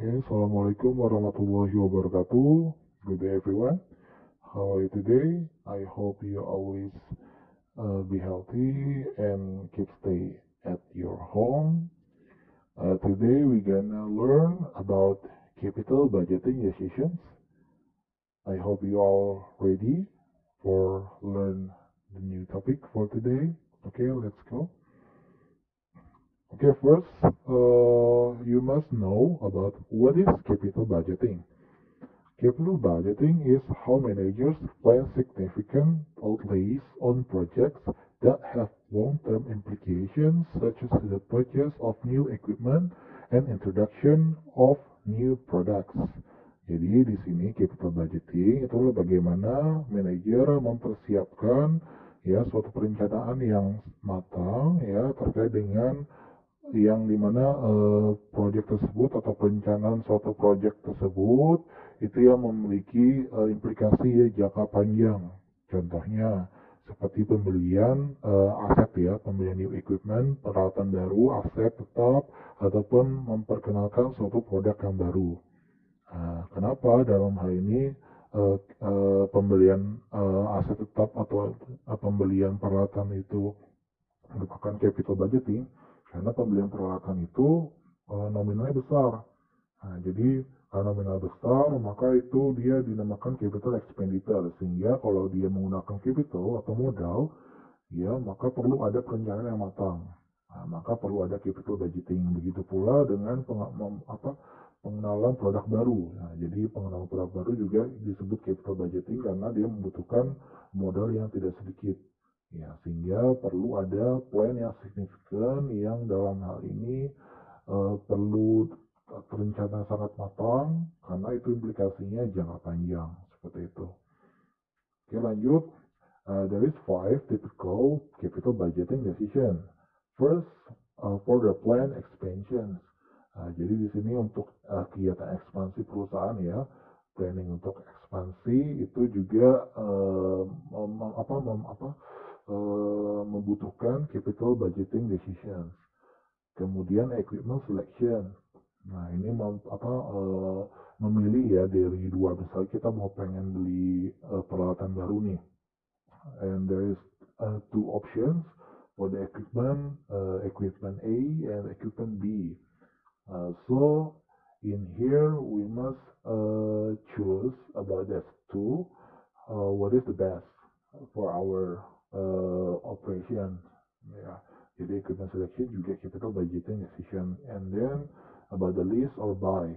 Assalamualaikum warahmatullahi wabarakatuh. Good day, everyone. How are you today? I hope you always be healthy and keep stay at your home. Today we're gonna learn about capital budgeting decisions. I hope you all ready for learn the new topic for today. Okay, let's go. Okay, first, you must know about what is capital budgeting. Capital budgeting is how managers plan significant outlays on projects that have long-term implications, such as the purchase of new equipment and introduction of new products. Jadi di sini capital budgeting itu bagaimana manajer mempersiapkan ya suatu perencanaan yang matang ya terkait dengan yang dimana proyek tersebut atau perencanaan suatu proyek tersebut itu yang memiliki implikasi jangka panjang. Contohnya seperti pembelian aset ya, pembelian new equipment, peralatan baru, aset tetap, ataupun memperkenalkan suatu produk yang baru. Kenapa dalam hal ini pembelian aset tetap atau pembelian peralatan itu merupakan capital budgeting? Karena pembelian peralatan itu nominalnya besar. Nah, jadi karena nominal besar, maka itu dia dinamakan capital expenditure. Sehingga kalau dia menggunakan capital atau modal, ya maka perlu ada perencanaan yang matang. Nah, maka perlu ada capital budgeting. Begitu pula dengan pengenalan produk baru. Nah, jadi pengenalan produk baru juga disebut capital budgeting karena dia membutuhkan modal yang tidak sedikit. Ya, sehingga perlu ada plan yang signifikan yang dalam hal ini perlu terencana sangat matang karena itu implikasinya jangka panjang seperti itu. Oke, lanjut. There is 5 typical capital budgeting decision. First, for the plan expansions. Jadi di sini untuk kegiatan ekspansi perusahaan ya, planning untuk ekspansi itu juga membutuhkan capital budgeting decisions. Kemudian equipment selection. Nah, ini memilih ya dari dua, misalnya kita mau pengen beli peralatan baru nih. And there is 2 options for the equipment, equipment A and equipment B. So in here we must choose about that two. What is the best for our operation? Yeah. Jadi equipment selection juga capital budgeting decision. And then about the lease or buy.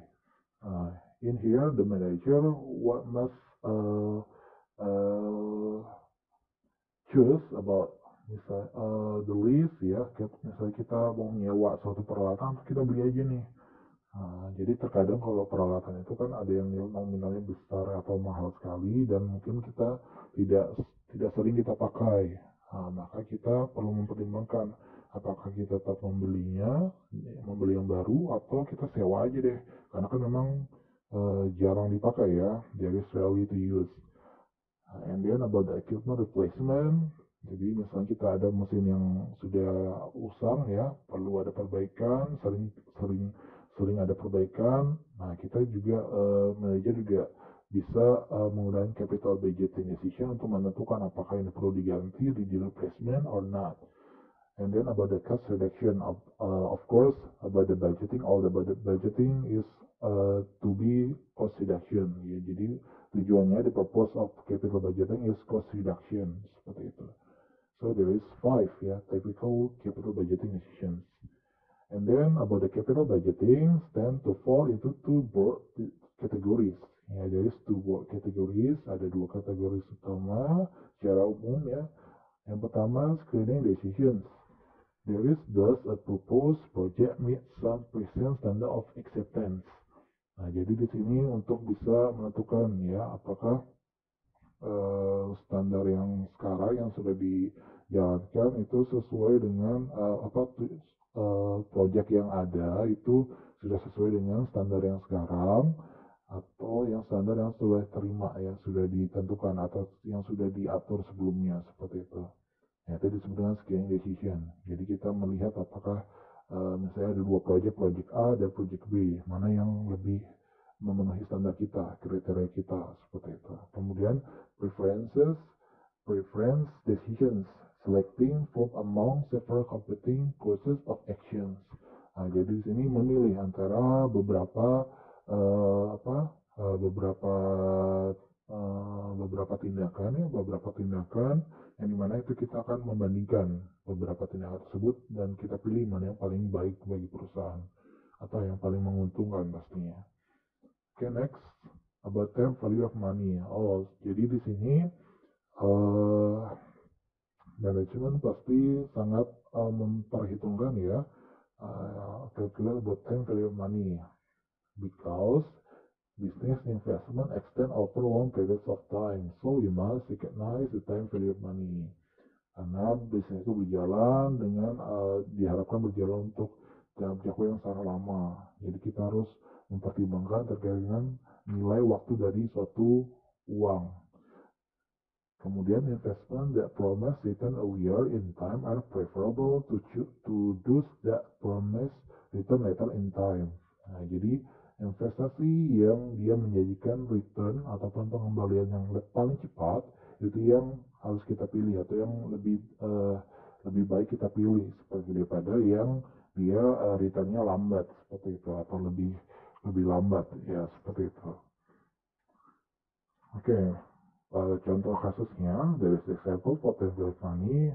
In here the manager what must choose about the lease ya. Misalnya kita mau nyewa suatu peralatan, kita beli aja nih. Jadi terkadang kalau peralatan itu kan ada yang nominalnya besar atau mahal sekali dan mungkin kita tidak sering kita pakai. Maka kita perlu mempertimbangkan apakah kita tetap membeli yang baru atau kita sewa aja deh. Karena kan memang jarang dipakai ya. There is rarely to use. And then about the equipment replacement. Jadi misalnya kita ada mesin yang sudah usang ya, perlu ada perbaikan, sering ada perbaikan. Nah, kita juga manajer juga bisa menggunakan capital budgeting decision untuk menentukan apakah ini perlu diganti, di replacement or not. And then about the cost reduction, of course, about the budgeting, all the budgeting is to be cost reduction. Ya, jadi tujuannya, the purpose of capital budgeting is cost reduction, seperti itu. So there is 5 typical capital budgeting decisions. And then about the capital budgeting tend to fall into 2 broad categories. Ya, there is 2 broad categories. Ada 2 kategori utama secara umum ya. Yang pertama, screening decisions. There is thus a proposed project meet some present standard of acceptance. Nah, jadi di sini untuk bisa menentukan ya apakah standar yang sekarang yang sudah dijalankan itu sesuai dengan proyek yang ada itu sudah sesuai dengan standar yang sekarang atau yang standar yang sudah terima ya, sudah ditentukan atau yang sudah diatur sebelumnya seperti itu. Ya, itu disebut dengan screening decision. Jadi kita melihat apakah Misalnya ada dua project A dan project B, mana yang lebih memenuhi standar kita, kriteria kita, seperti itu. Kemudian preference decisions, selecting from among several competing courses of actions. Nah, jadi di sini memilih antara beberapa beberapa tindakan yang dimana itu kita akan membandingkan beberapa tindakan tersebut dan kita pilih mana yang paling baik bagi perusahaan atau yang paling menguntungkan pastinya. Okay, next about term value of money. Oh, jadi di sini manajemen pasti sangat memperhitungkan ya calculate about time value of money because business investment extend over long periods of time, so we must recognize the time value of money. Karena bisnis itu berjalan dengan diharapkan berjalan untuk jangka yang sangat lama. Jadi kita harus mempertimbangkan terkait dengan nilai waktu dari suatu uang. Kemudian investment that promise return earlier in time are preferable to those that promise return later in time. Nah, jadi investasi yang dia menjanjikan return ataupun pengembalian yang paling cepat itu yang harus kita pilih atau yang lebih baik kita pilih seperti daripada yang dia returnnya lambat seperti itu atau lebih lambat ya seperti itu. Oke. Contoh kasusnya, there is example for temporary money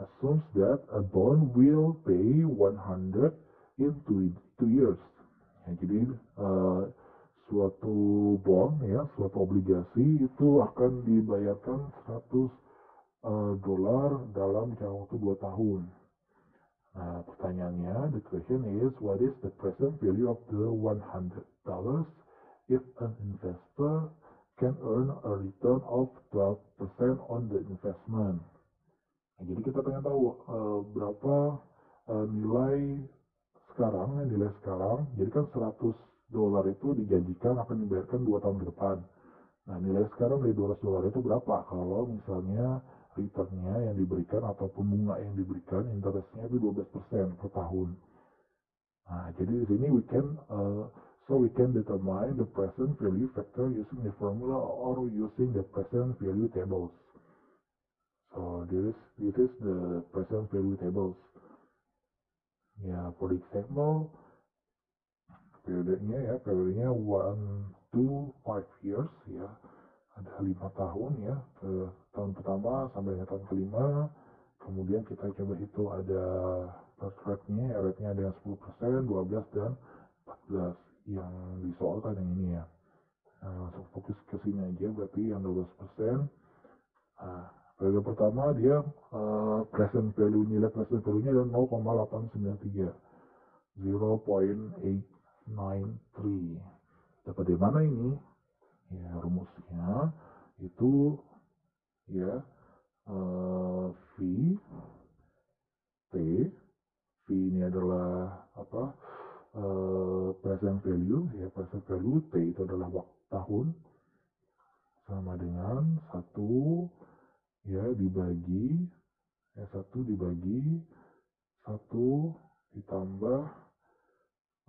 assumes that a bond will pay 100 in 2 years. Ya, jadi suatu bond ya, suatu obligasi itu akan dibayarkan $100 dalam jangka waktu 2 tahun. Nah, pertanyaannya, the question is, what is the present value of the $100 if an investor can earn a return of 12% on the investment? Nah, jadi kita pengen tahu berapa nilai sekarang. Jadi kan $100 itu dijanjikan akan dibayarkan 2 tahun ke depan. Nah, nilai sekarang dari $200 itu berapa? Kalau misalnya returnnya yang diberikan ataupun bunga yang diberikan interestnya itu 12% per tahun. Nah, jadi di sini we can determine the present value factor using the formula or using the present value tables. So this is the present value tables. Ya, for example, periodenya 1 to 5 years ya. Ada 5 tahun ya, ke tahun pertama sampai dengan tahun kelima. Kemudian kita coba hitung ada rate-nya ada yang 10%, 12 dan 14 yang disoalkan yang ini ya. Nah, langsung fokus ke sini aja, berarti yang 12%. Nah, periode pertama dia nilai present value-nya ada 0,893, 0.893. Dapat dari mana ini? Ya, rumusnya itu ya V T. V ini adalah present value ya, present value. T itu adalah waktu tahun sama dengan 1 ya dibagi 1 ditambah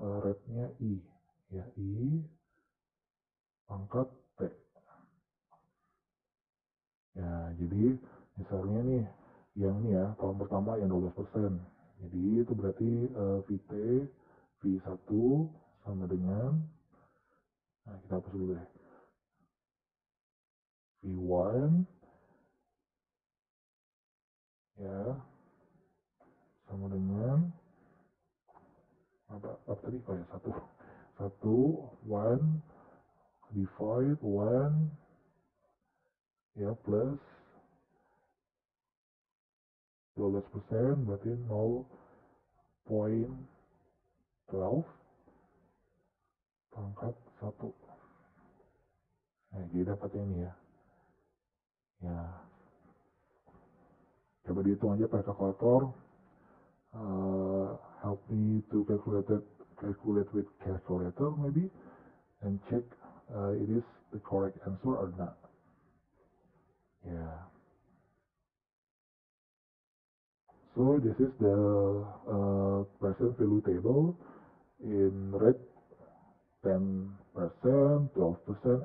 rate-nya I ya, I pangkat T. Ya, jadi misalnya nih yang ini ya, tahun pertama yang 12%. Jadi itu berarti VT V1 sama dengan, nah kita hapus dulu deh, V1 ya sama dengan apa tadi ya, 1 divide 1 ya plus 12% berarti 0.12 pangkat 1. Nah, jadi dapatnya ini ya. Ya, coba dihitung aja pakai kalkulator. Help me to calculate with calculator maybe and check it is the correct answer or not. Ya. So this is the present value table in red 10%, 12%,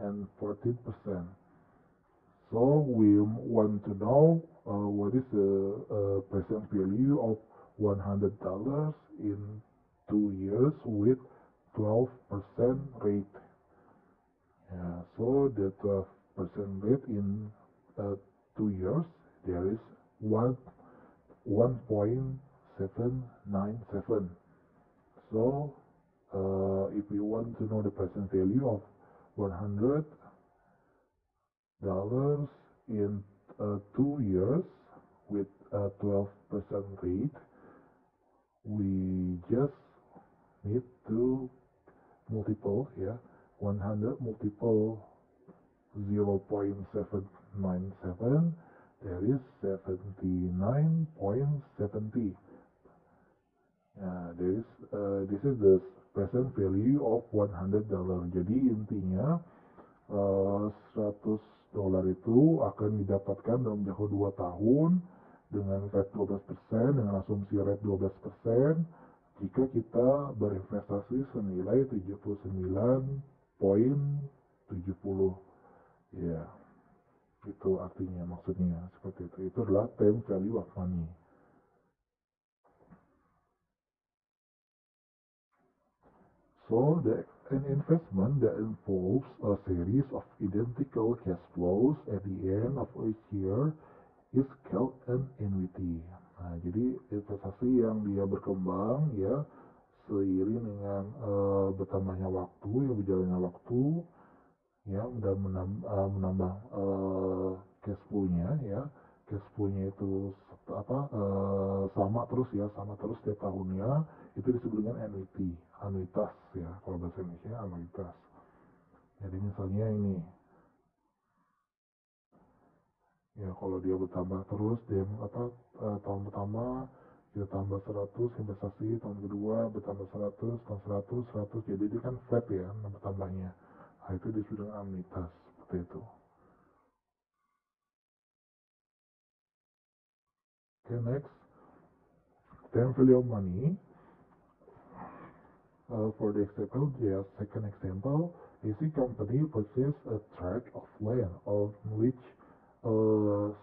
and 14%. So we want to know what is the present value of $100 in 2 years with 12% rate. Yeah, so the 12% rate in 2 years, there is 1.797. So if we want to know the present value of $100 in 2 years with a 12% rate, we just need to multiple 100 multiple 0.797, there is 79.70. This is the present value of $100. Jadi intinya $100 itu akan didapatkan dalam jangka 2 tahun dengan rate 12%, dengan asumsi rate 12%, jika kita berinvestasi senilai 79,70. Ya, itu artinya, maksudnya seperti itu. Itu adalah time value of money. So an investment that involves a series of identical cash flows at the end of each year is called an annuity. Nah, jadi investasi yang dia berkembang ya seiring dengan bertambahnya waktu, berjalannya waktu, ya, dan menambah cash flow-nya ya. Cash flow-nya itu sama terus setiap tahunnya, itu disebut dengan annuity, anuitas ya, kalau bahasa Indonesia anuitas. Jadi misalnya ini ya, kalau dia bertambah terus dia tahun pertama kita tambah 100 investasi, tahun kedua bertambah 100, tahun 100, jadi dia kan flat ya bertambahnya. Nah, itu disebut dengan anuitas, seperti itu. Okay, next, time value of money. For the example, the second example, is a company purchase a tract of land of which $60,000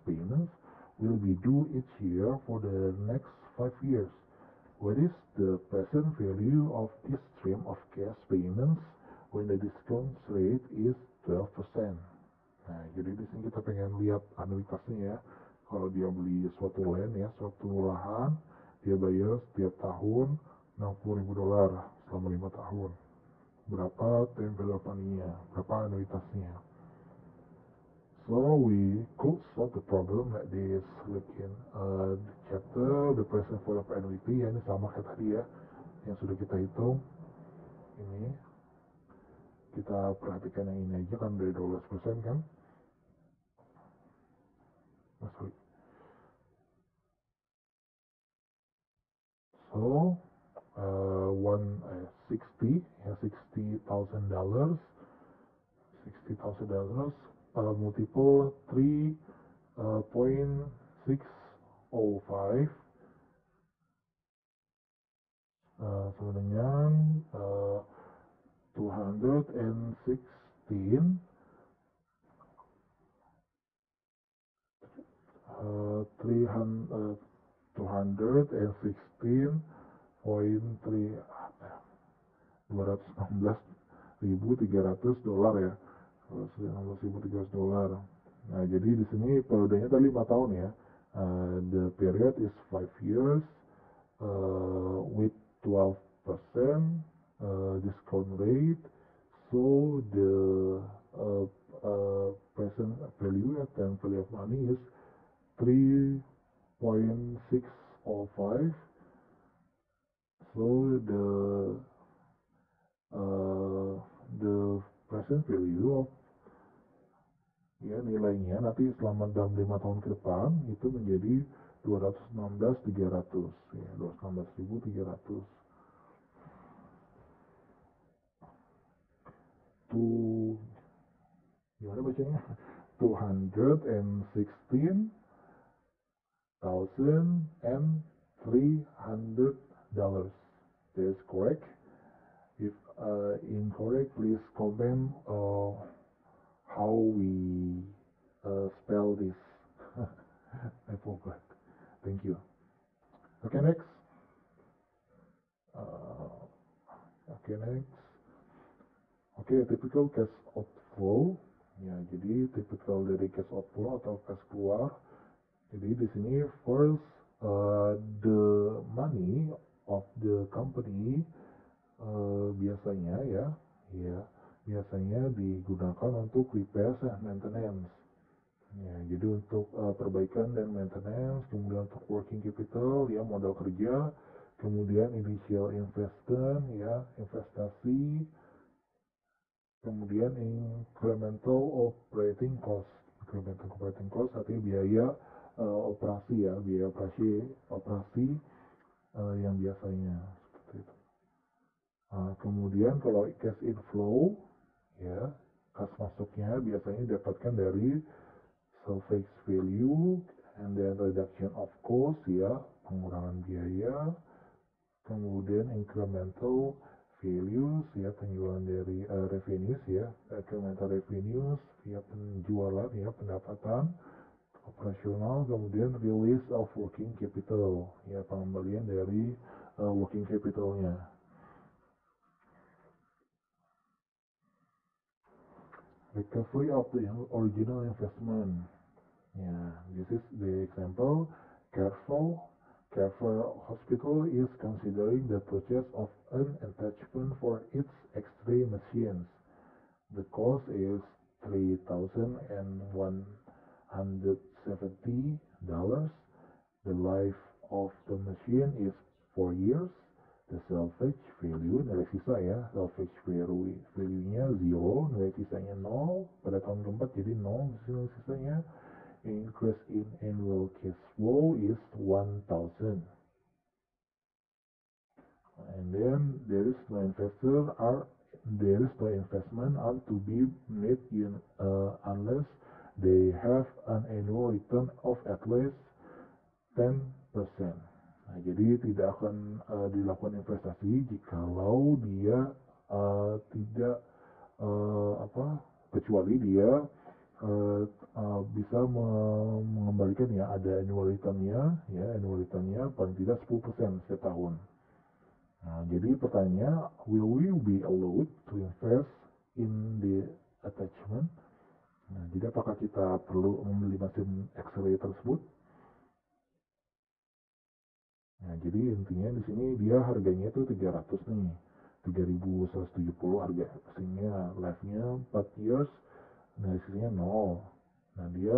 payments will be due each year for the next 5 years. What is the present value of this stream of cash payments when the discount rate is 12%? Nah, jadi di sini kita pengen lihat anuitasnya ya. Kalau dia beli suatu land ya, suatu lahan, dia bayar setiap tahun $60.000 selama 5 tahun. Berapa time value of money-nya? Berapa anuitasnya? So we could solve the problem like this. Look in the chapter, the present value of annuity, ya, ini sama kayak tadi ya, yang sudah kita hitung. Ini kita perhatikan yang ini aja kan dari 12% kan. Sorry. So $60,000 multiple 3.605 sama dengan 216 $216.300 ya, $216.300. Nah, jadi di sini periodenya tadi 5 tahun ya. The period is 5 years with 12% discount rate. So the present value at time value of money is 3.605. So the present value of ya nilainya nanti selama dalam 5 tahun ke depan itu menjadi 216.300 ya, 216.300. Gimana bacanya? 216 $1,300. That is correct. If incorrect, please comment how we spell this. I forgot. Thank you. Okay, next. Next. Oke, typical cash outflow. Ya, jadi typical dari cash outflow atau cash keluar. Jadi di sini first the money of the company biasanya biasanya digunakan untuk repairs and maintenance. Ya, jadi untuk perbaikan dan maintenance, kemudian untuk working capital, ya modal kerja, kemudian initial investment, ya investasi, kemudian incremental operating cost. Incremental operating cost artinya biaya operasi ya, biaya operasi yang biasanya seperti itu. Kemudian kalau cash inflow, ya kas masuknya biasanya didapatkan dari salvage value and then reduction of cost, ya pengurangan biaya, kemudian incremental values, ya penjualan dari revenues, ya incremental revenues via penjualan, ya pendapatan operasional, kemudian release of working capital, ya pengembalian dari working capitalnya. Recovery of the original investment. Yeah, this is the example. Careful Hospital is considering the purchase of an attachment for its X-ray machines. The cost is $3,170. The life of the machine is 4 years. The salvage value, nilai sisa ya, salvage value-nya 0, nilai sisanya 0. Pada tahun keempat jadi 0 nilai sisanya. Increase in annual cash flow is 1,000. And then there is no investment are to be made unless they have an annual return of at least 10%. Nah, jadi tidak akan dilakukan investasi jikalau dia tidak kecuali dia bisa mengembalikan ya ada annual return-nya paling tidak 10% setiap tahun. Nah, jadi pertanyaannya, will we be allowed to invest in the attachment? Nah, jadi apakah kita perlu membeli mesin X-ray tersebut? Nah, jadi intinya di sini dia harganya itu 300 nih. 3.170 harga mesinnya, life-nya 4 years, nilai sisanya 0. Nah, dia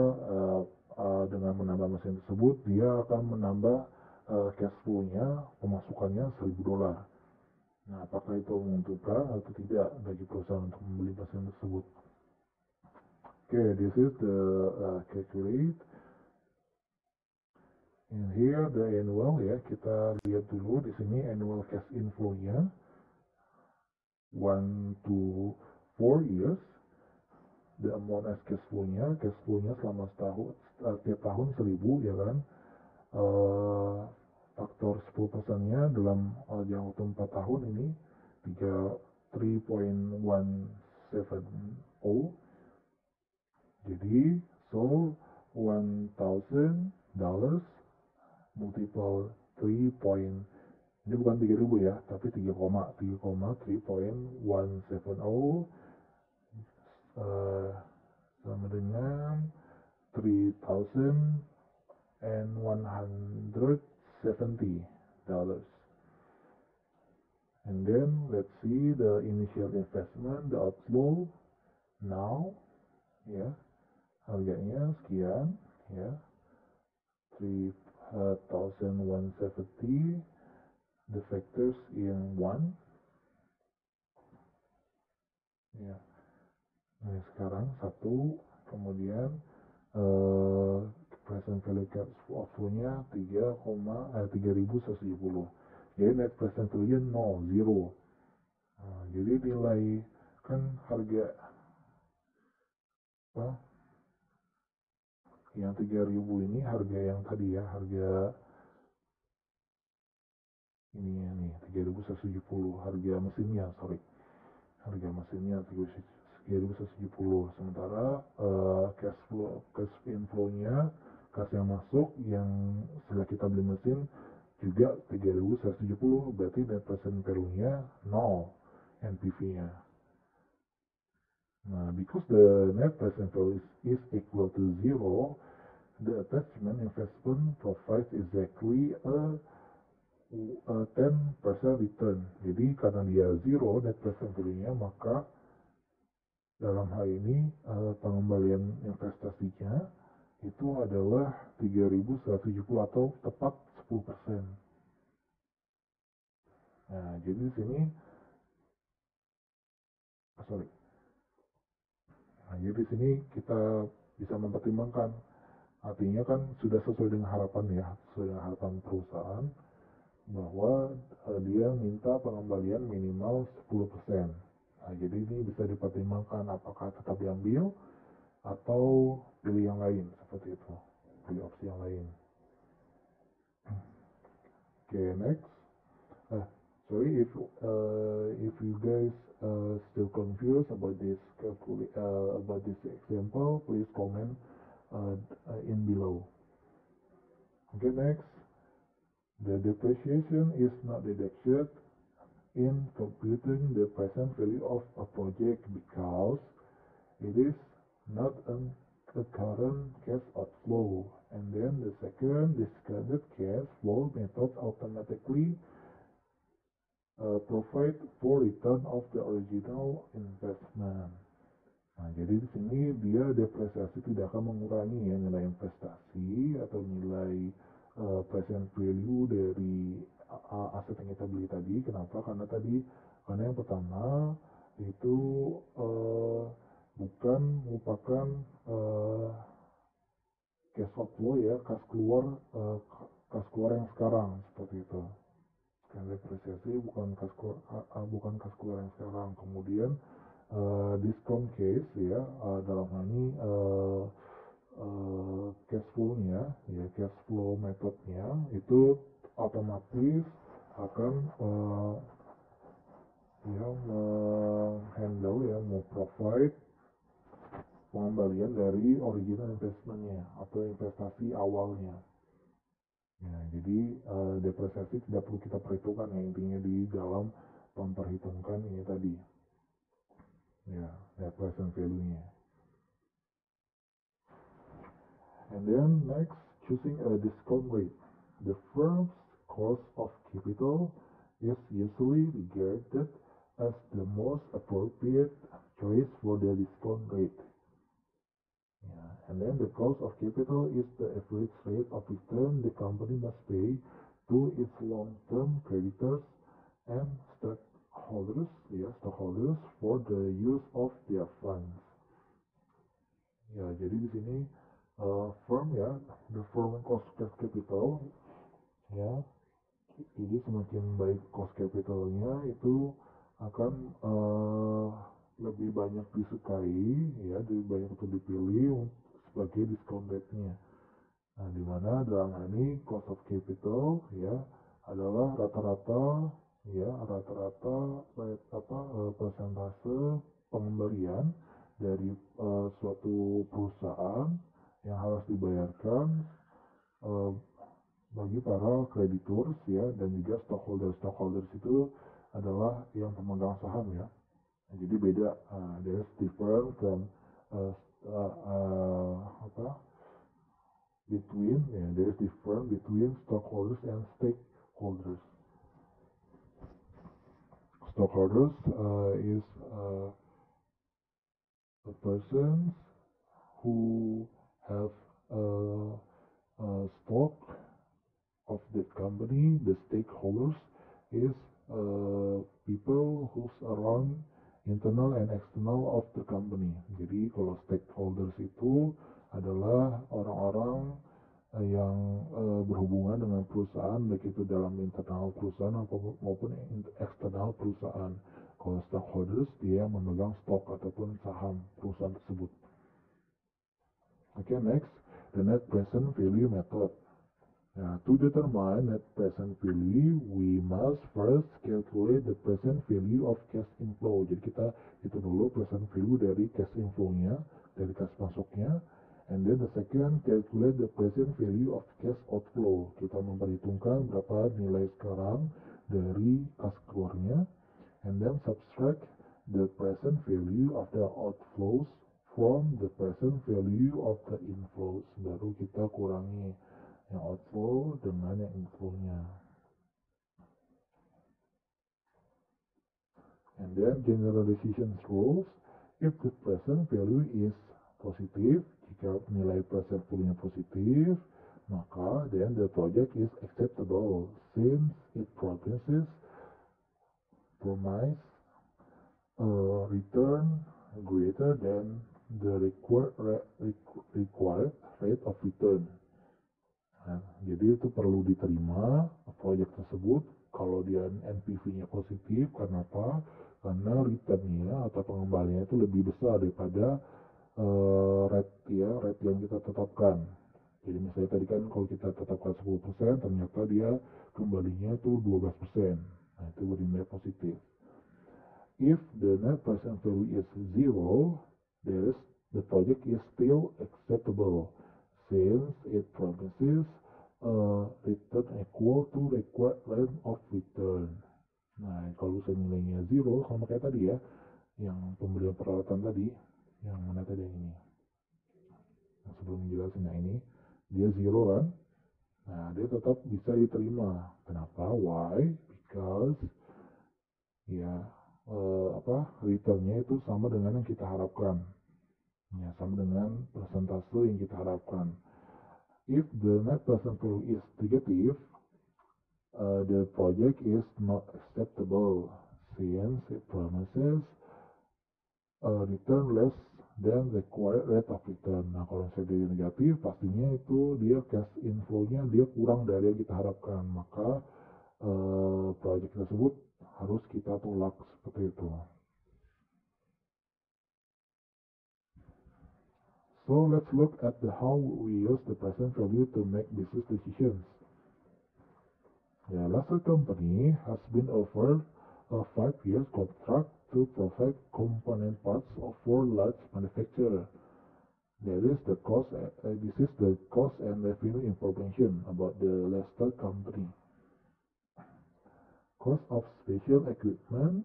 dengan menambah mesin tersebut, dia akan menambah cash flow-nya, pemasukannya $1.000. Nah, apakah itu menguntungkan atau tidak bagi perusahaan untuk membeli mesin tersebut? Okay, this is the calculate. And here the annual, ya kita lihat dulu di sini annual cash inflow-nya 1 to 4 years. The amount as cash flow-nya selama setahun, tiap tahun 1.000 ya kan. Faktor 10%-nya dalam jangka waktu 4 tahun ini 3.170. Jadi so $1,000 multiple 3. Ini bukan 3.000 ya, tapi 3,3,170 sama dengan $3,170. And then let's see the initial investment, the outflow now, ya harganya sekian, ya 3,170. The factors in 1, ya. Nah, sekarang 1, kemudian present value cash outflow-nya 3.170. Jadi net present value 0. Nah, jadi nilai kan harga Yang 3.000 ini harga yang tadi ya, harga ini ya nih 3.170, harga mesinnya, sorry. Harga mesinnya 3.170. Sementara cash inflow-nya, kas yang masuk yang setelah kita beli mesin juga 3.170, berarti net present value-nya 0 NPV-nya. Nah, because the net present value is equal to 0, the attachment investment provides exactly a 10% return. Jadi karena dia 0 net present value-nya, maka dalam hal ini pengembalian investasinya itu adalah 3.170 atau tepat 10%. Nah, jadi di sini sorry. Nah, jadi di sini kita bisa mempertimbangkan, artinya kan sudah sesuai dengan harapan ya, sesuai dengan harapan perusahaan bahwa dia minta pengembalian minimal 10%. Nah, jadi ini bisa dipertimbangkan apakah tetap diambil atau pilih yang lain, seperti itu, pilih opsi yang lain. Okay, next. Sorry if you guys still confused about this about this example, please comment in below. Okay, next. The depreciation is not deducted in computing the present value of a project because it is not a current cash outflow. And then the second, discarded cash flow methods automatically provide for return of the original investment. Nah, jadi di sini dia depresiasi tidak akan mengurangi ya nilai investasi atau nilai present value dari aset yang kita beli tadi. Kenapa? Karena yang pertama itu bukan merupakan cash outflow ya, kas keluar yang sekarang, seperti itu. Kan depresiasi bukan kas keluar yang sekarang. Kemudian discount case ya, dalam hal ini cash flow-nya ya, cash flow metodnya itu otomatis akan ya menghandle ya, mau provide pengembalian dari original investmentnya atau investasi awalnya. Ya, jadi depresiasi tidak perlu kita perhitungkan ya, intinya di dalam memperhitungkan ini tadi ya, net present value-nya. And then next, choosing a discount rate. The firm's cost of capital is usually regarded as the most appropriate choice for the discount rate. Yeah. And then the cost of capital is the average rate of return the company must pay to its long-term creditors and stockholders for the use of their funds. Ya, jadi di sini firm ya, the firm cost capital ya. Jadi semakin baik cost capitalnya itu akan lebih banyak disukai ya, lebih banyak untuk dipilih sebagai discount rate-nya. Nah, di mana dalam hal ini cost of capital ya adalah rata-rata persentase pengembalian dari suatu perusahaan yang harus dibayarkan bagi para kreditors ya, dan juga stockholders itu adalah yang pemegang saham ya. Nah, jadi beda, there's different from uh, there's different between stockholders and stakeholders. Stockholders is a persons who have stock of that company. The stakeholders is people who's around internal and external of the company. Jadi kalau stakeholders itu adalah orang-orang yang berhubungan dengan perusahaan, baik itu dalam internal perusahaan maupun eksternal perusahaan. Kalau stockholders dia memegang stok ataupun saham perusahaan tersebut. Okay, next. the net present value method. To determine net present value, we must first calculate the present value of cash inflow. Jadi kita hitung dulu present value dari cash inflow-nya, dari cash masuknya. And then the second, calculate the present value of cash outflow. Kita memperhitungkan berapa nilai sekarang dari kas keluarnya. And then subtract the present value of the outflows from the present value of the inflows. Baru kita kurangi yang outflow dengan yang inflow-nya. And then generalization rules. If the present value is positive, jika nilai present value-nya positif, maka then the project is acceptable since it promises return greater than the required rate of return. Jadi itu perlu diterima proyek tersebut kalau dia NPV-nya positif. Karena apa? Karena return-nya atau pengembaliannya itu lebih besar daripada rate yang kita tetapkan. Jadi misalnya tadi kan kalau kita tetapkan 10%, ternyata dia kembalinya itu 12%. Nah, itu bernilai positif. If the net present value is zero, the project is still acceptable since it promises return equal to required rate of return. Nah, kalau nilainya zero, sama kayak tadi ya, yang pembelian peralatan tadi, yang mana tadi yang ini, yang sebelum jelasin yang ini, dia zero kan? Nah, dia tetap bisa diterima. Kenapa? Why? Because returnnya itu sama dengan yang kita harapkan. Ya, sama dengan persentase yang kita harapkan. If the net present value is negative, the project is not acceptable since it promises a return less than required rate of return. Nah, kalau misalnya dia negatif, pastinya itu dia cash inflow-nya dia kurang dari yang kita harapkan. Maka project tersebut harus kita tolak seperti itu. So let's look at how we use the present value to make business decisions. Last company has been offered a 5-year contract to provide component parts for large manufacturer. This is the cost and revenue information about the Leicester company. Cost of special equipment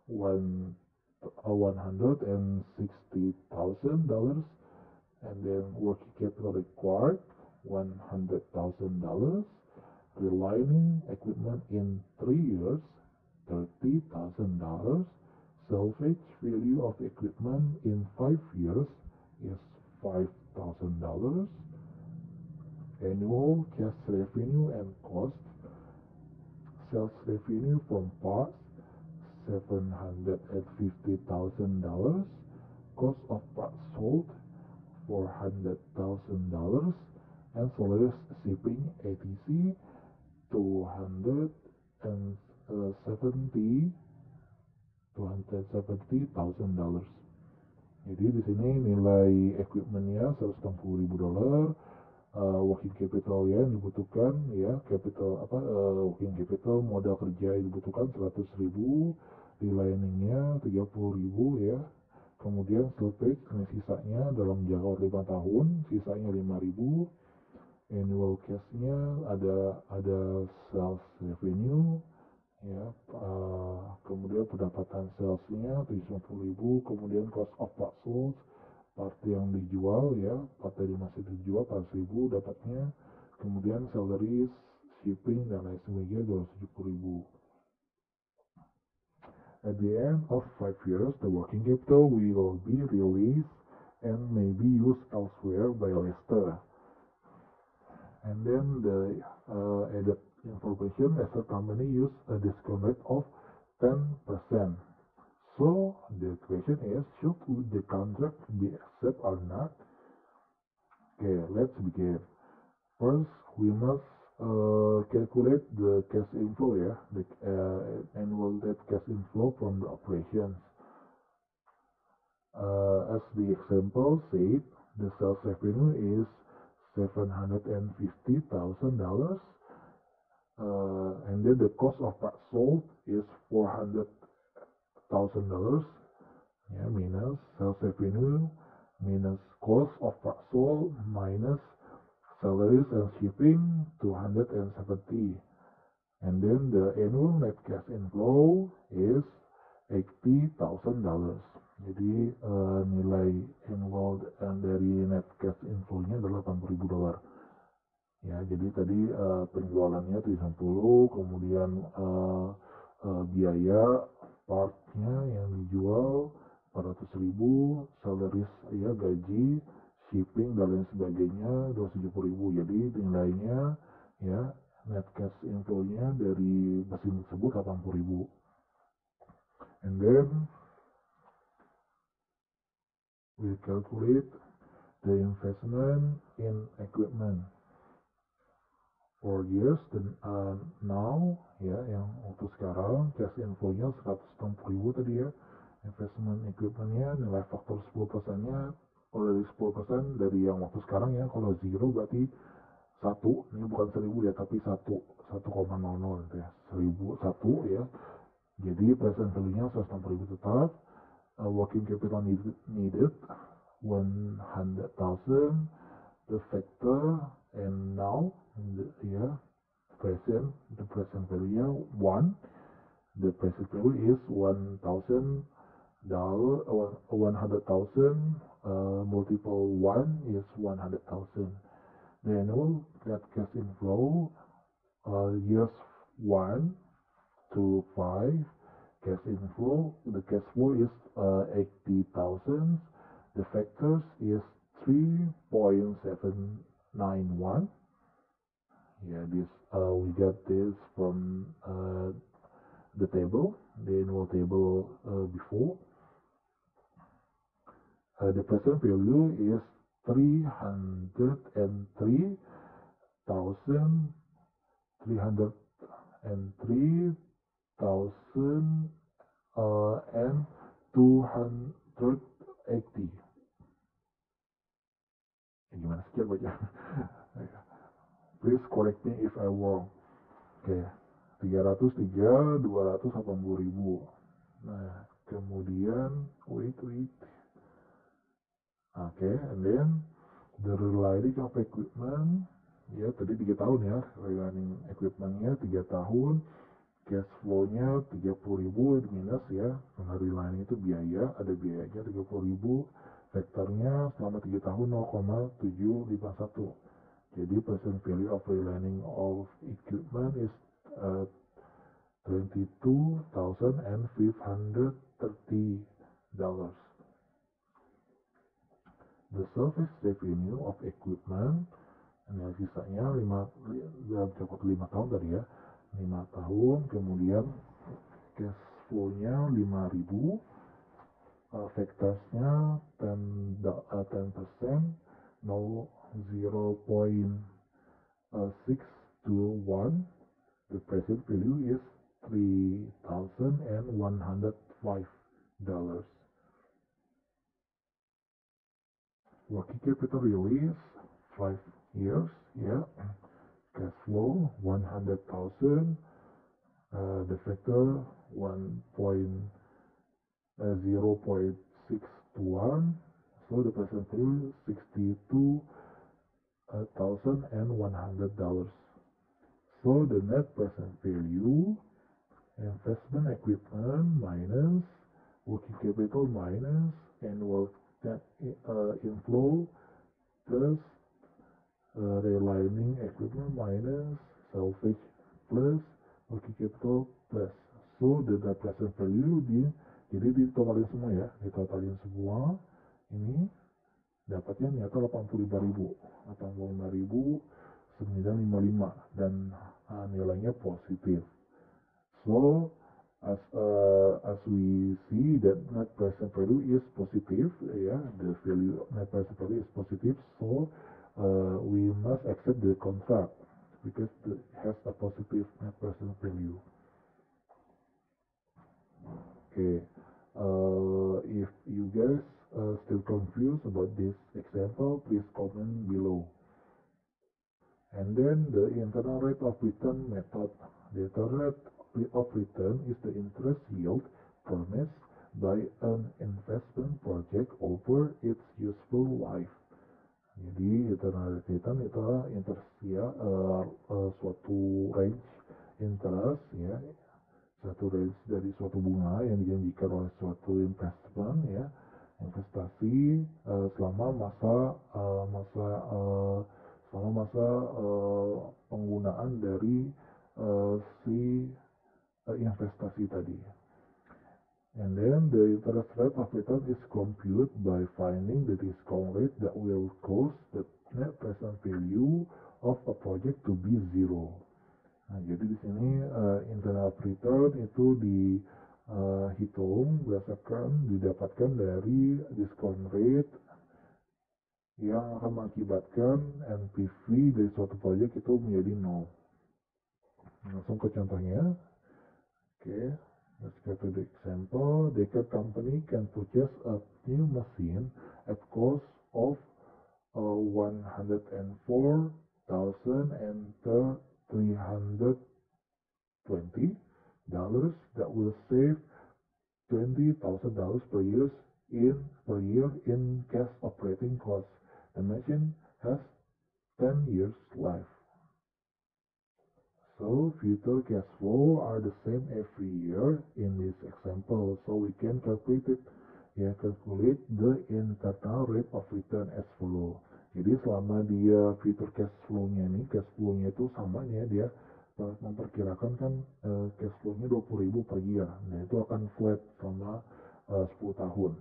$160,000, and then working capital required $100,000. Relining equipment in 3 years, $30,000. Salvage value of equipment in 5 years is $5,000. Annual cash revenue and cost. Sales revenue from parts, $750,000. Cost of parts sold, $400,000. Ancillary shipping etc. $270,000. Jadi di sini nilai equipmentnya $160,000. Working capital yang dibutuhkan working capital modal kerja yang dibutuhkan 100.000, reliningnya 30.000 ya. Kemudian salvage sisanya dalam jangka waktu 5 tahun, sisanya 5.000. Annual cash-nya ada sales revenue ya, kemudian pendapatan sales-nya 750.000, kemudian cost of parts sold, part yang dijual ya, part tadi masih dijual 400.000 dapatnya, kemudian salaries, shipping dan lain sebagainya 270.000. At the end of 5 years, the working capital will be released and may be used elsewhere by Leicester. And then the added information, Leicester company use a discount rate of 10%. So the question is, should the contract be accepted or not? Okay, let's begin. First, we must calculate the cash inflow ya, the annual net cash inflow from the operations. As the example said, The sales revenue is $750,000, and then the cost of parts sold is $400,000. Yeah, minus sales revenue minus cost of parts sold minus salaries and shipping 270, and then the annual net cash inflow is $80,000. Jadi nilai annual dari net cash inflow-nya adalah $80,000. Ya, jadi tadi penjualannya 360, kemudian biaya partnya yang dijual 400.000, salaries ya gaji, shipping dan lain sebagainya 270.000. Jadi nilainya ya net cash inflow-nya dari mesin tersebut 80.000. And then we calculate the investment in equipment for years. Dan now ya yang untuk sekarang cash inflow-nya 160.000 tadi ya. Investment equipment-nya nilai faktor 10%-nya kalau dari 10% dari yang waktu sekarang ya. Kalau zero berarti 1, ini bukan 1.000 ya, tapi 1,00 gitu ya, 1.001 ya. Jadi present value-nya 160.000 tetap. Working capital needed 100,000. The factor and now ya the present value-nya 1. The present value is $1,000. 100,000 multiple 1 is 100,000. The annual net cash inflow years 1 to 5 cash inflow. The cash flow is 80,000. The factors is 3.791. Yeah, this we got this from the table, the annual table before. The present value is 303,000 and 280. Gimana sih baca? Please correct me if I wrong. Oke, 280.000. Nah, kemudian wait. Oke, and then the relining of equipment ya tadi 3 tahun ya, relining equipment-nya 3 tahun. Cash flow-nya 30.000 minus ya, karena relining itu biaya, ada biayanya 30.000. Faktornya selama 3 tahun 0,751. Jadi present value of relining of equipment is $22,530. The service revenue of equipment, ini sisanya 5 tahun tadi ya, 5 tahun, kemudian cash flow-nya 5.000, factors-nya 10%, 0.621. The present value is $3,105. Working capital release 5 years ya. Cash flow 100,000. The factor 0.621. So the present value $62,100. So the net present value investment equipment minus working capital minus annual net inflow plus relining equipment minus salvage plus working capital plus. So the net present value jadi ditotalin semua ya, ditotalin semua ini dapatnya nyata 85.955 dan nilainya positif. So as we see that net present value is positive ya, the value net present value is positive, so we must accept the contract because it has a positive net present value. Okay, if you guys still confused about this example, please comment below. And then the internal rate of return method. The internal rate of return is the interest yield promised by an investment project over its useful life. Jadi internal rate return itu adalah interest ya, suatu range interest ya, satu range dari suatu bunga yang dijanjikan oleh suatu investment ya, investasi selama masa penggunaan dari si investasi tadi. And then the interest rate of return is computed by finding the discount rate that will cause the net present value of a project to be zero. Nah, jadi di sini internal return itu dihitung didapatkan dari discount rate yang akan mengakibatkan NPV dari suatu proyek itu menjadi 0. Langsung ke contohnya. Okay, let's go to the example. The company can purchase a new machine at cost of $104,320 that will save $20,000 per year in cash operating costs. The machine has 10 years life. So future cash flow are the same every year in this example. So we can calculate the internal rate of return as follow. Jadi selama dia future cash flow-nya itu samanya dia memperkirakan kan cash flow-nya 20.000 per year. Nah, itu akan flat selama 10 tahun.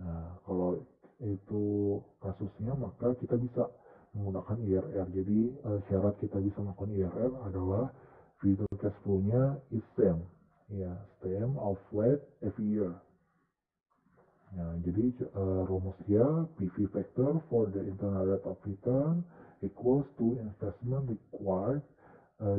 Nah, kalau itu kasusnya maka kita bisa menggunakan IRR. Jadi syarat kita bisa melakukan IRR adalah future cash flow-nya is same or flat every year. Nah, jadi rumusnya PV factor for the internal rate of return equals to investment required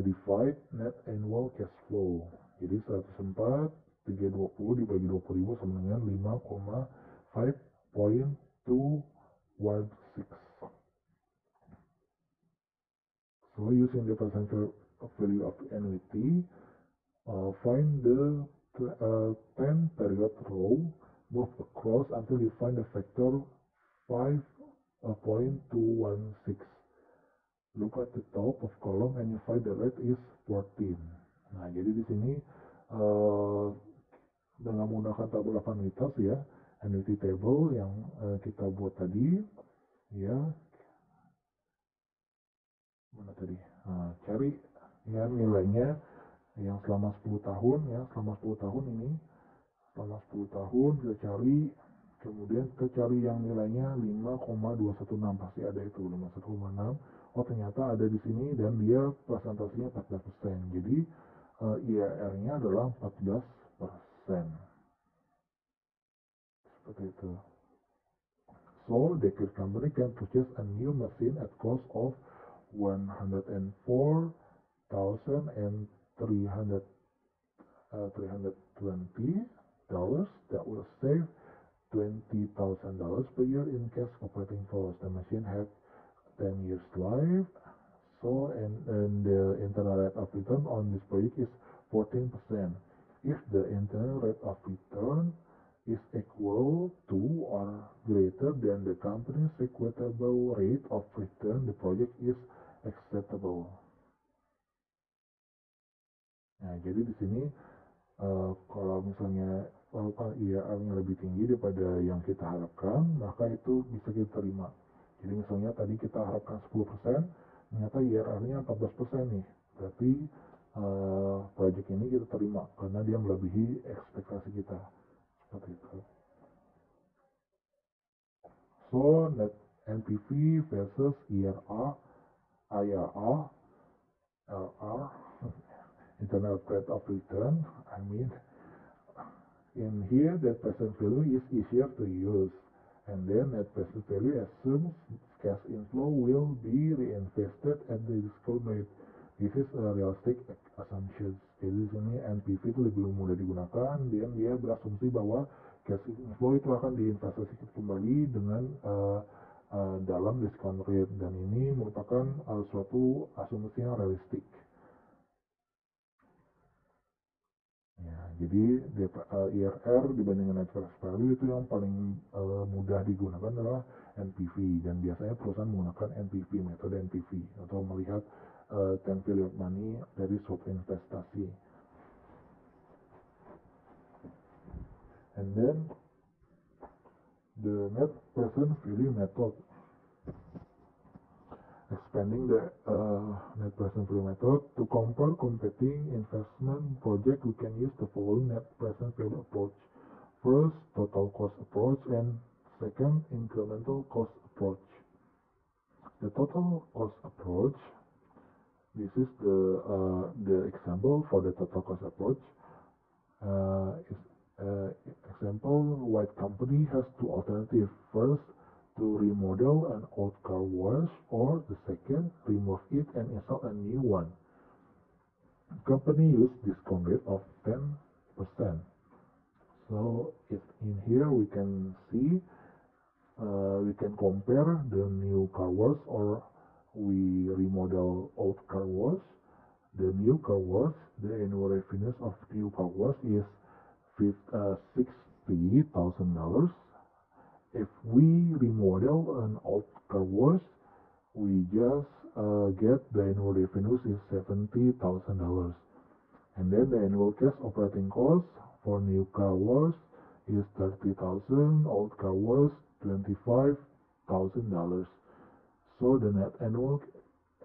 divide net annual cash flow. Jadi 104,320 dibagi 20.000 sama dengan 5,5.216. So using the present value of annuity, find the 10 period row, move across until you find the factor 5.216. Look at the top of column and you find the rate is 14. Nah, jadi di sini dengan menggunakan tabel afinitas ya, annuity table yang kita buat tadi ya. Mana tadi? Nah, cari ya nilainya yang selama 10 tahun ya, selama 10 tahun kita cari, kemudian kita cari yang nilainya 5,216, pasti ada itu 5,1,6. Oh, ternyata ada di sini dan dia presentasinya 14%. Jadi IRR-nya adalah 14%. Seperti itu. So, the company can purchase a new machine at cost of $104,320 that will save $20,000 per year in cash operating costs. The machine had 10 years life. So and the internal rate of return on this project is 14%. If the internal rate of return is equal to or greater than the company's equitable rate of return, the project is acceptable. Nah, jadi di sini kalau misalnya IRR-nya lebih tinggi daripada yang kita harapkan, maka itu bisa kita terima. Jadi misalnya tadi kita harapkan 10%, ternyata IRR-nya 14% nih. Berarti project ini kita terima karena dia melebihi ekspektasi kita. Seperti itu. So net NPV versus IRR, LR, internal rate of return. In here that present value is easier to use, and then net present value assumes cash inflow will be reinvested at the discount rate. This is a realistic assumption. Jadi di sini NPV itu lebih mudah digunakan, dan dia berasumsi bahwa cash inflow itu akan diinvestasikan kembali dengan dalam discount rate, dan ini merupakan suatu asumsi yang realistik. Ya, jadi IRR dibandingkan net present value itu yang paling mudah digunakan adalah NPV, dan biasanya perusahaan menggunakan NPV, metode NPV, atau melihat time value of money dari suatu investasi. And then the net present value method. Expanding the net present value method to compare competing investment project, we can use the following net present value approach. First, total cost approach, and second, incremental cost approach. The total cost approach, this is the example for the total cost approach. Example, White company has two alternatives. First, to remodel an old car wash, or the second, remove it and install a new one. The company used discount rate of 10%. So in here we can see, we can compare the new car wash or we remodel old car wash. The new car wash, the annual revenues of new car wash is $60,000. If we remodel an old car wash, we just get the annual revenues is $70,000. And then the annual cash operating cost for new car wash is $30,000, old car wash $25,000. So the net annual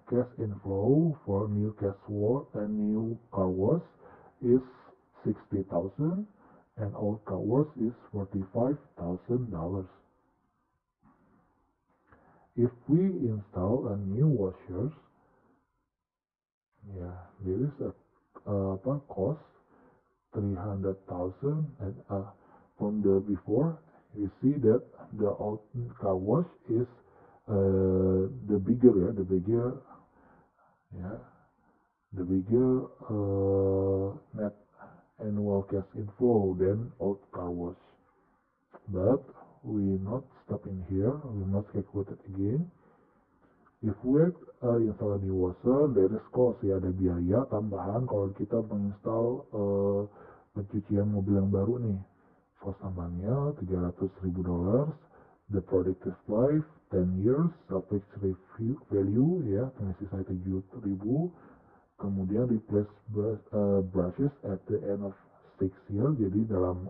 cash inflow for new car wash is $60,000, and old car wash is $45,000. If we install a new washers, there is a cost 300,000, and from the before you see that the old car wash is the bigger net annual cash inflow than old car wash. But we not stop in here, we must calculate it again. If we install a new washer, there is cost, ya, ada biaya tambahan kalau kita menginstal pencucian mobil yang baru nih. Cost tambahnya $300,000. The productive life 10 years, salvage value ya, pengisi saya 7.000. Kemudian replace brushes at the end of 6 years, jadi dalam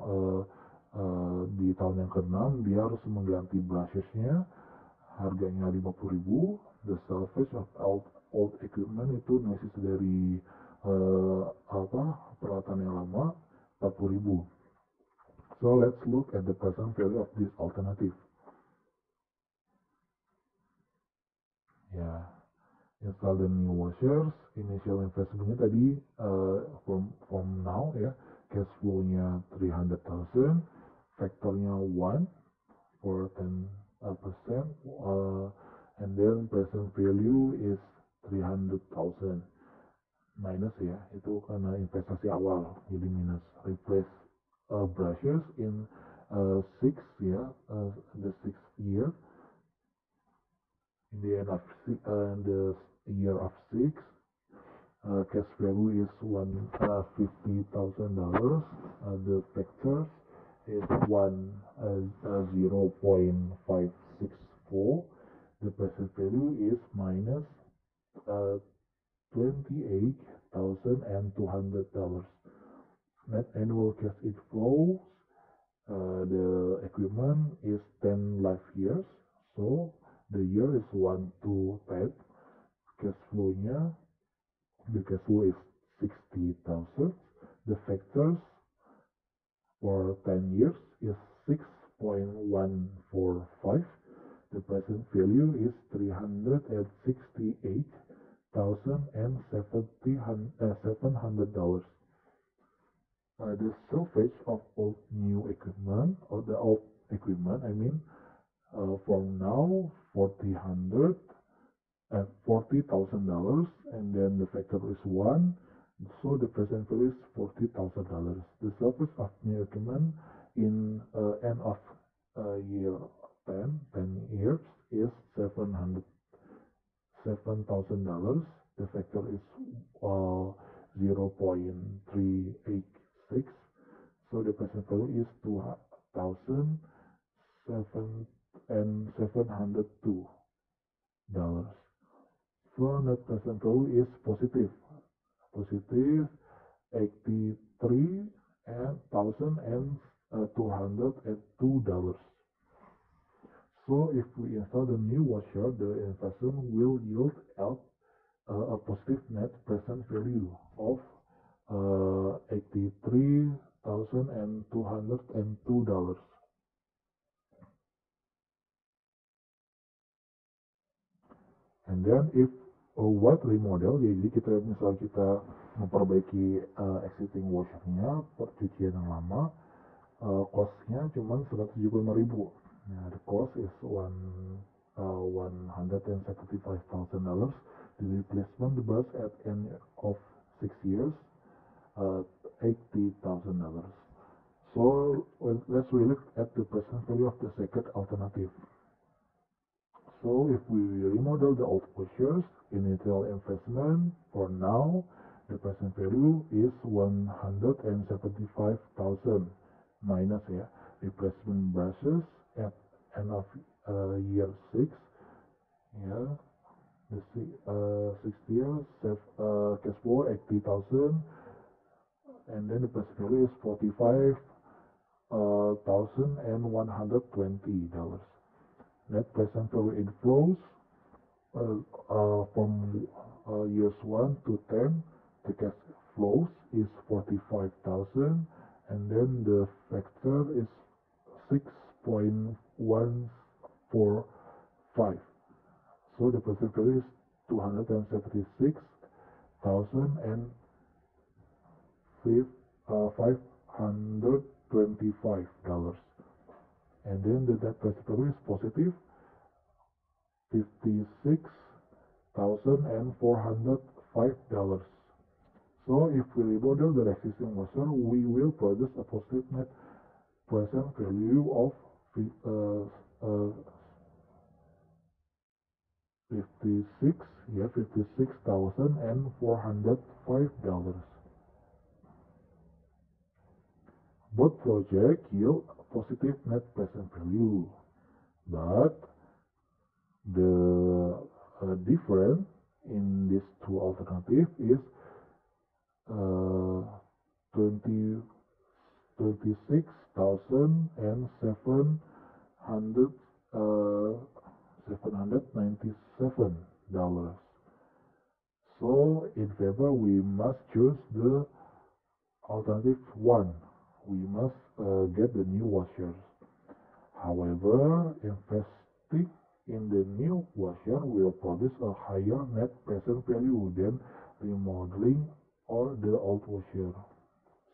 di tahun yang ke-6 dia harus mengganti brushesnya, harganya 50.000. The salvage of old equipment itu nesis dari peralatan yang lama 40.000. So let's look at the present value of this alternative. Ya, install the new washers. Initial investmentnya tadi from now ya, cash flow-nya 300,000, factornya 1 for 10%, and then present value is 300,000 minus ya, itu karena investasi awal jadi minus. Replace brushes in 6 ya, the 6th year. In the end of the year of 6, cash value is $50,000. The factors is 0.564. The present value is minus $28,200. Net annual cash inflows, the equipment is 10 life years, so the year is 1 to 10. Cash flow-nya, the cash flow is 60,000. The factors for 10 years is 6.145. The present value is $368,700. The salvage of old new equipment, or the old equipment, I mean, from now $40,000, and then the factor is 1, so the present value is $40,000. The salvage of new equipment in end of year 10 years is $7,000. The factor is 0.386. So the present value is 2,702. So net present value is positive 83,202. So if we install the new washer, the investment will yield out a positive net present value of $83,202. And then if what remodel, ya, jadi kita misal kita memperbaiki existing washernya, percucian yang lama, costnya cuma 175.000. Nah, the cost is $175,000. The replacement the bus at end of 6 years, $80,000. So let's look at the present value of the second alternative. So if we remodel the old washers, initial investment for now, the present value is 175,000 minus replacement brushes at end of year 6, the 6th year, cash flow 80,000, and then the present value is $45,120. Net present value inflows from years 1 to 10, the cash flows is 45,000, and then the factor is 6.145. So the present value is $276,525. And then the net present value is positive $56,405. So if we remodel the existing washer, we will produce a positive net present value of $56,405. Both projects yield positive net present value, but the difference in these two alternatives is 26,797. So in favor, we must choose the alternative 1. We must get the new washers. However, investing in the new washer will produce a higher net present value than remodeling or the old washer.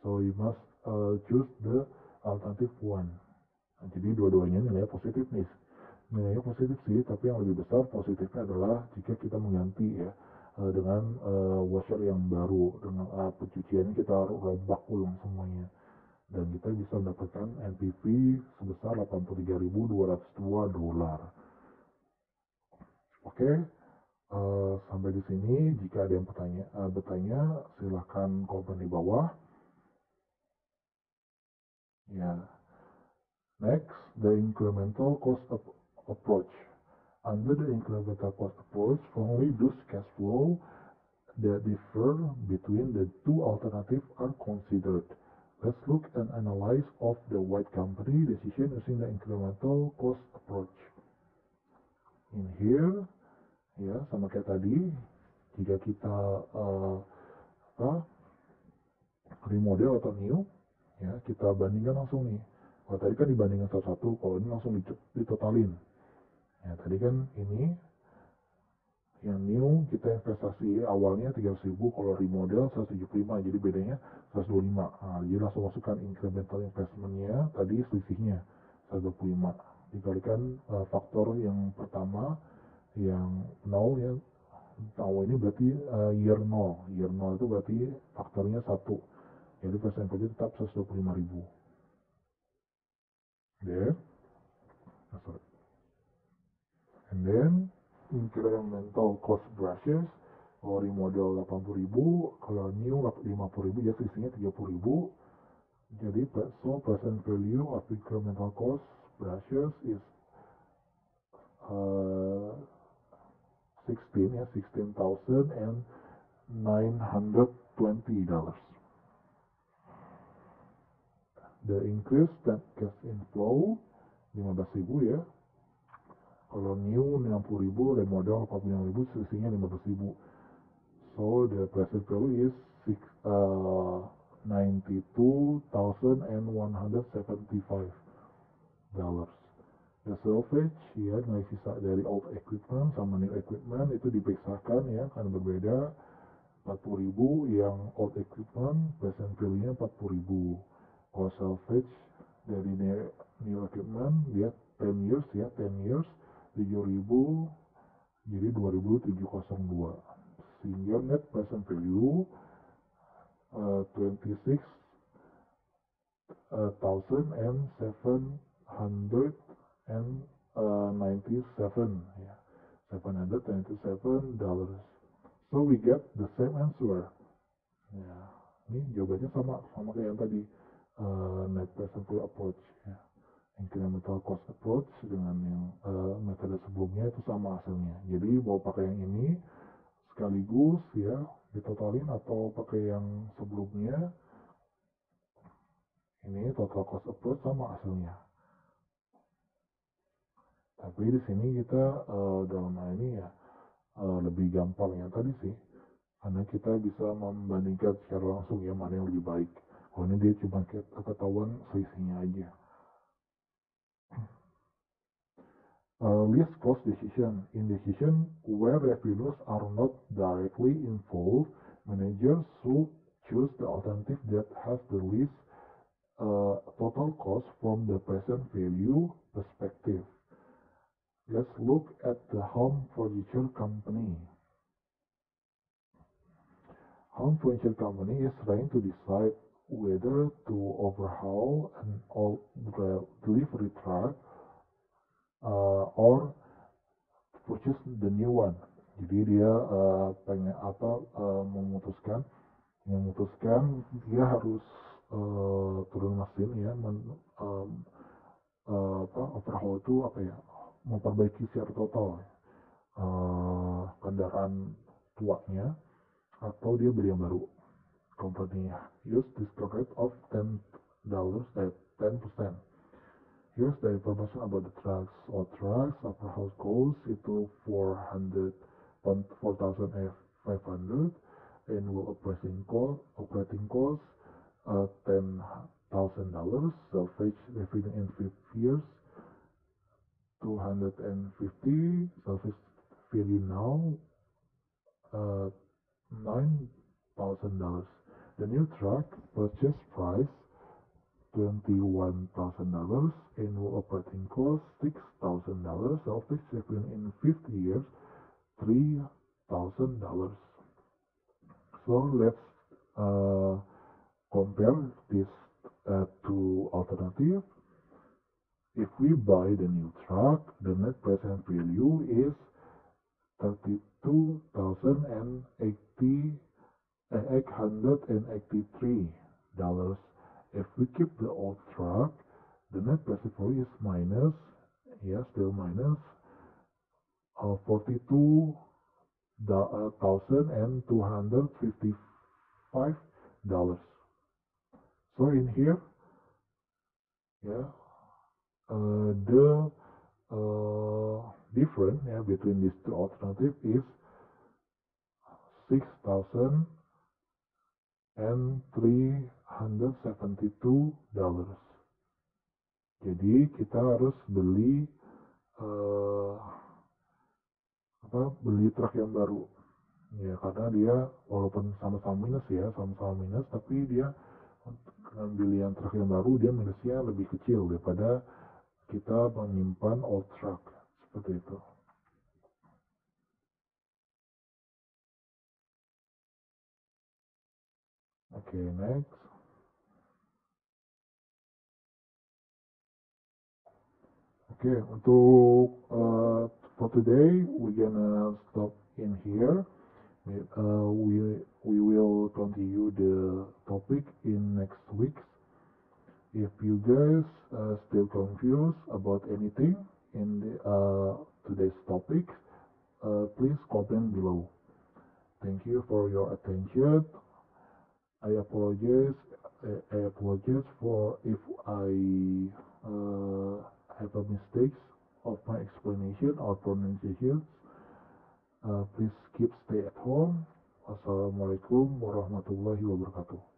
So you must choose the alternative 1. Nah, jadi dua-duanya nilainya positif nih. Nilainya positif sih, tapi yang lebih besar positifnya adalah jika kita mengganti dengan washer yang baru, dengan pencuciannya kita rombak ulang semuanya. Dan kita bisa mendapatkan NPV sebesar $83.202. Oke, sampai di sini. Jika ada yang bertanya, silahkan komen di bawah. Ya. Next, the incremental cost approach. Under the incremental cost approach, only those cash flow that differ between the two alternatives are considered. Let's look and analyze of the white company decision using the incremental cost approach. In here, ya sama kayak tadi, jika kita remodel atau new, ya kita bandingkan langsung nih. Kalau tadi kan dibandingkan satu-satu, kalau ini langsung ditotalin. Ya tadi kan ini yang new kita investasi awalnya 300.000, kalau remodel 175, jadi bedanya 125. Nah, jadi langsung masukkan incremental investmentnya, tadi selisihnya 125 dikalikan faktor yang pertama yang 0 ya. Tahu ini berarti year 0 itu berarti faktornya 1, jadi present value tetap 125.000. then sorry, and then incremental cost brushes, kalau remodel 80.000, kalau new 50.000, ya selisihnya 30.000. Jadi so present value of incremental cost brushes is 16,920 dollars. The increase net cash inflow 15.000 ya. Kalau new 60.000, remodel 45.000, selisihnya 15.000. So the present value is 92,175 dollars. The salvage ya, nilai sisa dari old equipment sama new equipment itu diperiksakan ya, kan berbeda. 40.000 yang old equipment present value-nya 40.000. Kalau salvage dari new equipment dia 10 years ya, 10 years 7.000, jadi 2.702. Sehingga net present value 26,797 ya, $797. So we get the same answer. Ya, ini jawabannya sama kayak yang tadi, net present value approach ya. Incremental cost approach dengan yang metode sebelumnya itu sama hasilnya. Jadi mau pakai yang ini sekaligus ya ditotalin atau pakai yang sebelumnya, ini total cost approach sama hasilnya. Tapi di sini kita dalam hal ini ya lebih gampang yang tadi sih, karena kita bisa membandingkan secara langsung ya mana yang lebih baik. Kalau ini dia cuma ketahuan selisihnya aja. List cost decision. In decision where revenues are not directly involved, managers should choose the alternative that has the least total cost from the present value perspective. Let's look at the home furniture company. Home furniture company is trying to decide whether to overhaul an old delivery truck or purchase the new one. Jadi dia memutuskan dia harus turun mesin ya, overhaul itu memperbaiki secara total kendaraan tuanya, atau dia beli yang baru. Company use discount rate of $10, 10%. Here's the information about the trucks. All trucks overhaul cost itu 4,500, annual operating cost $10,000, salvage revenue in 5 years 250, salvage value now $9,000. The new truck purchase price $21,000, annual operating cost $6,000, salvage revenue in 50 years $3,000. So let's compare these two alternatives. If we buy the new truck, the net present value is $32,883. If we keep the old truck, the net present value is still minus $42,255. So in here, the difference between these two alternatives is $6,372. Jadi kita harus beli truk yang baru ya, karena dia walaupun sama-sama minus, tapi dia ngambil yang truk yang baru, dia minusnya lebih kecil daripada kita menyimpan old truck seperti itu. Oke, next. Okay, untuk for today we're gonna stop in here. We will continue the topic in next week. If you guys still confused about anything in today's topic, please comment below. Thank you for your attention. I apologize. I apologize for if I have a mistakes of my explanation or pronunciations. Please keep stay at home. Wassalamualaikum warahmatullahi wabarakatuh.